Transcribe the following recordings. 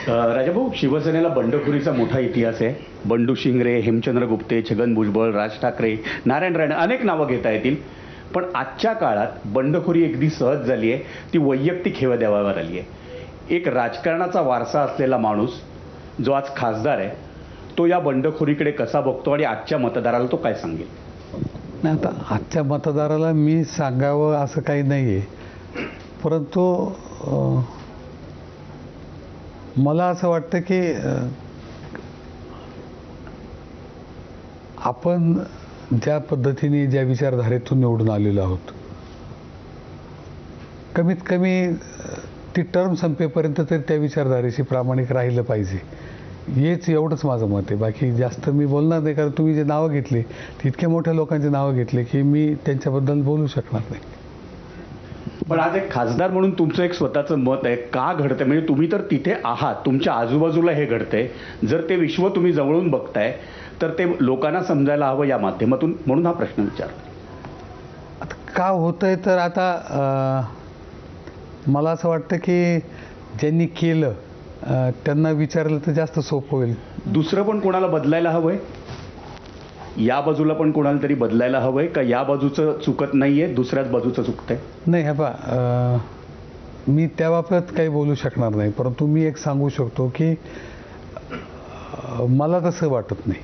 राजाभाऊ, शिवसेनेला बंडखोरीचा मोठा इतिहास आहे. बंडू शिंगरे, हेमचंद्र गुप्ते, छगन भुजबळ, राज ठाकरे, नारायण राणे अनेक नावं घेता येतील. पण आजच्या काळात बंडखोरी अगदी सहज झाली आहे. ती वैयक्तिक हेवादेवावर आली आहे. एक राजकारणाचा वारसा असलेला माणूस जो आज खासदार आहे, तो या बंडखोरीकडे कसा बघतो आणि आजच्या मतदाराला तो काय सांगेल? नाही, आता आजच्या मतदाराला मी सांगावं असं काही नाही आहे, परंतु मला असं वाटतं की आपण ज्या पद्धतीने ज्या विचारधारेतून निवडून आलेलो आहोत, कमीत कमी ती टर्म संपेपर्यंत तरी त्या विचारधारेशी प्रामाणिक राहिलं पाहिजे. हेच एवढंच माझं मत आहे. बाकी जास्त मी बोलणार नाही, कारण तुम्ही जे नावं घेतली ती इतक्या मोठ्या लोकांची नावं घेतली की मी त्यांच्याबद्दल बोलू शकणार नाही. पण आज एक खासदार म्हणून तुमचं एक स्वतःचं मत आहे. का घडतंय? म्हणजे तुम्ही तर तिथे आहात, तुमच्या आजूबाजूला हे घडतंय. जर ते विश्व तुम्ही जवळून बघताय तर ते लोकांना समजायला हवं या माध्यमातून, म्हणून हा प्रश्न विचारतो. आता का होतंय तर आता मला असं वाटतं की ज्यांनी केलं त्यांना विचारलं तर जास्त सोपं होईल. दुसरं पण कोणाला बदलायला हवंय? या बाजूला पण कोणाला तरी बदलायला हवंय का? या बाजूचं चुकत नाहीये, दुसऱ्याच बाजूचं चुकतंय? नाही, हे पहा, मी त्या बाबतीत काही बोलू शकणार नाही, परंतु मी एक सांगू शकतो की मला तसं वाटत नाही.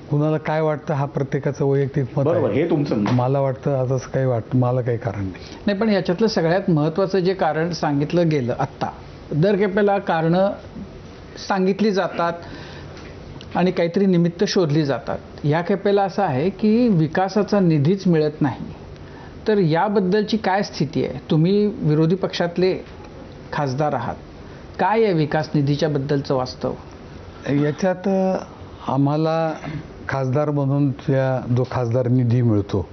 कुणाला काय वाटतं हा प्रत्येकाचं वैयक्तिक मत बरोबर, आहे. हे तुमचं मत. मला वाटतं आता असं काही वाटतं, मला काही कारण नाही. नाही, पण याच्यातलं सगळ्यात महत्त्वाचं जे कारण सांगितलं गेलं आत्ता, दर खेपेला कारणं सांगितली जातात आणि काहीतरी निमित्त शोधली जातात. या खेपेला असं आहे की विकासाचा निधीच मिळत नाही. तर याबद्दलची काय स्थिती आहे? तुम्ही विरोधी पक्षातले खासदार आहात, काय आहे विकास निधीच्या बद्दलचं वास्तव? याच्यात आम्हाला खासदार म्हणून जो खासदार निधी मिळतो,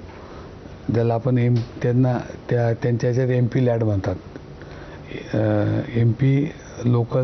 ज्याला आपण त्यांच्या ह्याच्यात MP लॅड म्हणतात, MP लोकल